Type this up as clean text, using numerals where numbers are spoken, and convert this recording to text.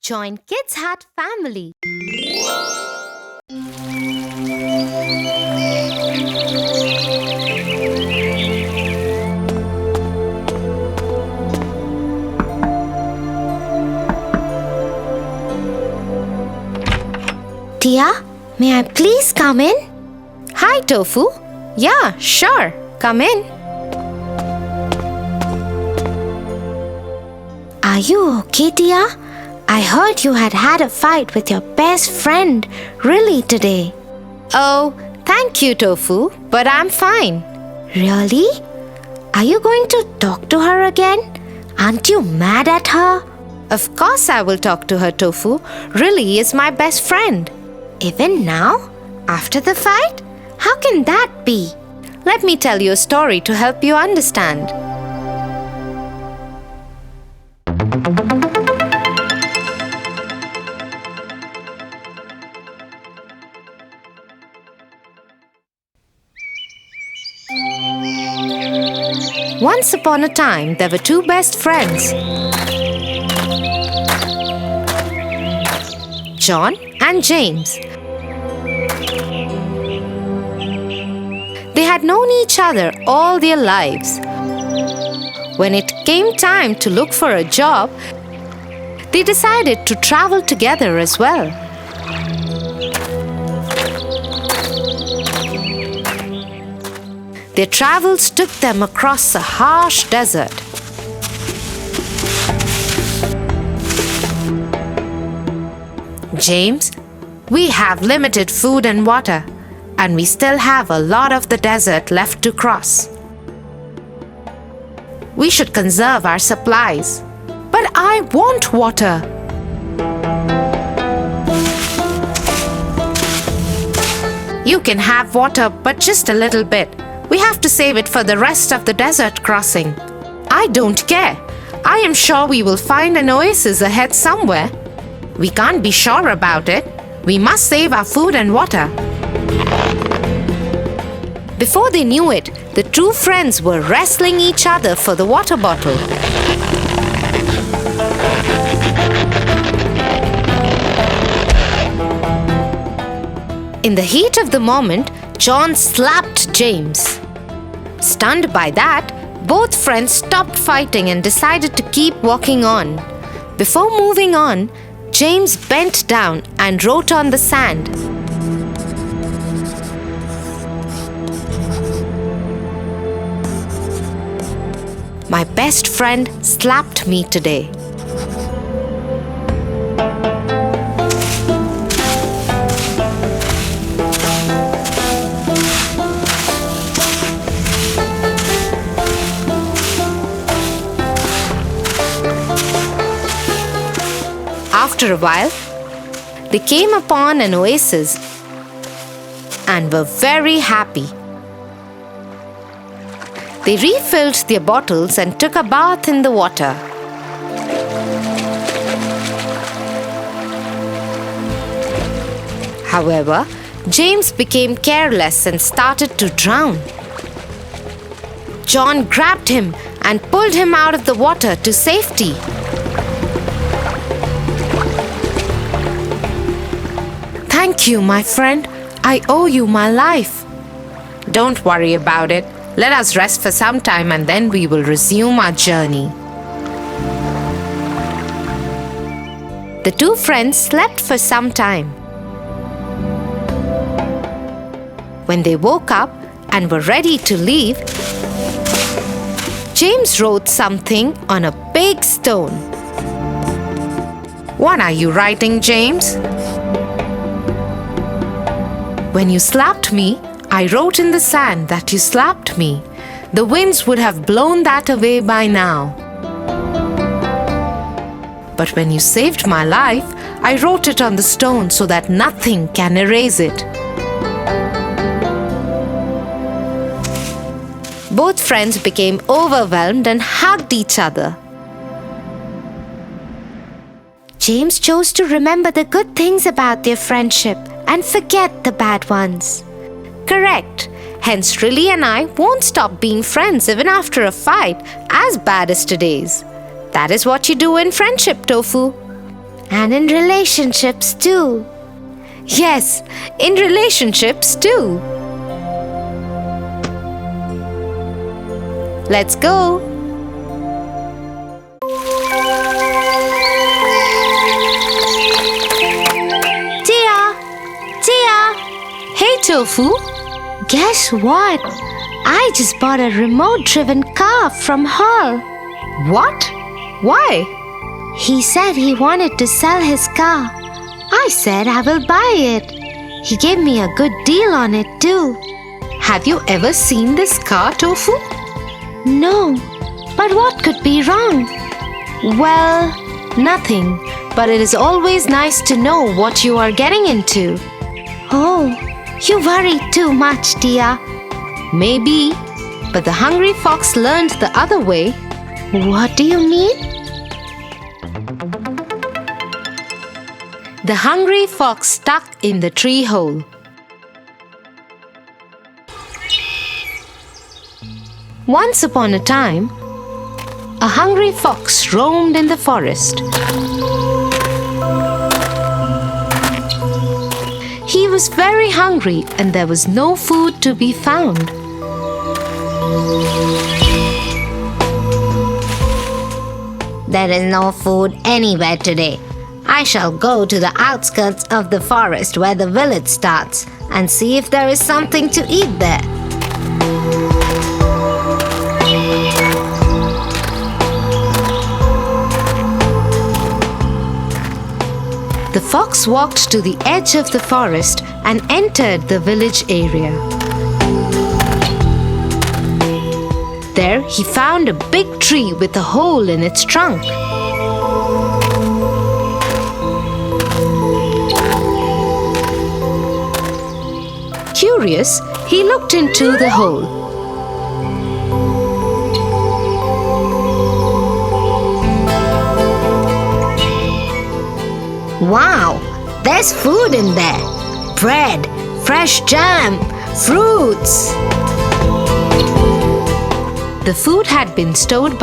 Join Kids Hut family. Tia, may I please come in? Hi, Tofu. Yeah, sure. Come in. Are you okay, Tia? I heard you had a fight with your best friend really today. Oh, thank you, Tofu, but I'm fine. Really? Are you going to talk to her again? Aren't you mad at her? Of course I will talk to her, Tofu. Really is my best friend. Even now? After the fight? How can that be? Let me tell you a story to help you understand. Once upon a time, there were two best friends, John and James. They had known each other all their lives. When it came time to look for a job, they decided to travel together as well. Their travels took them across a harsh desert. James, we have limited food and water, and we still have a lot of the desert left to cross. We should conserve our supplies. But I want water. You can have water, but just a little bit. We have to save it for the rest of the desert crossing. I don't care. I am sure we will find an oasis ahead somewhere. We can't be sure about it. We must save our food and water. Before they knew it, the two friends were wrestling each other for the water bottle. In the heat of the moment, John slapped James. Stunned by that, both friends stopped fighting and decided to keep walking on. Before moving on, James bent down and wrote on the sand. My best friend slapped me today. After a while, they came upon an oasis and were very happy. They refilled their bottles and took a bath in the water. However, James became careless and started to drown. John grabbed him and pulled him out of the water to safety. Thank you, my friend. I owe you my life. Don't worry about it. Let us rest for some time and then we will resume our journey. The two friends slept for some time. When they woke up and were ready to leave, James wrote something on a big stone. What are you writing, James? When you slapped me, I wrote in the sand that you slapped me. The winds would have blown that away by now. But when you saved my life, I wrote it on the stone so that nothing can erase it. Both friends became overwhelmed and hugged each other. James chose to remember the good things about their friendship and forget the bad ones. Correct. Hence, Riley and I won't stop being friends even after a fight as bad as today's. That is what you do in friendship, Tofu. And in relationships too. Yes, in relationships too. Let's go. Tia! Hey, Tofu. Guess what? I just bought a remote-driven car from Hall. What? Why? He said he wanted to sell his car. I said I will buy it. He gave me a good deal on it too. Have you ever seen this car, Tofu? No, but what could be wrong? Well, nothing. But it is always nice to know what you are getting into. Oh, you worry too much, Tia. Maybe, but the hungry fox learned the other way. What do you mean? The hungry fox stuck in the tree hole. Once upon a time, a hungry fox roamed in the forest. He was very hungry and there was no food to be found. There is no food anywhere today. I shall go to the outskirts of the forest where the village starts and see if there is something to eat there. The fox walked to the edge of the forest and entered the village area. There he found a big tree with a hole in its trunk. Curious, he looked into the hole. Wow, there's food in there. Bread, fresh jam, fruits. The food had been stored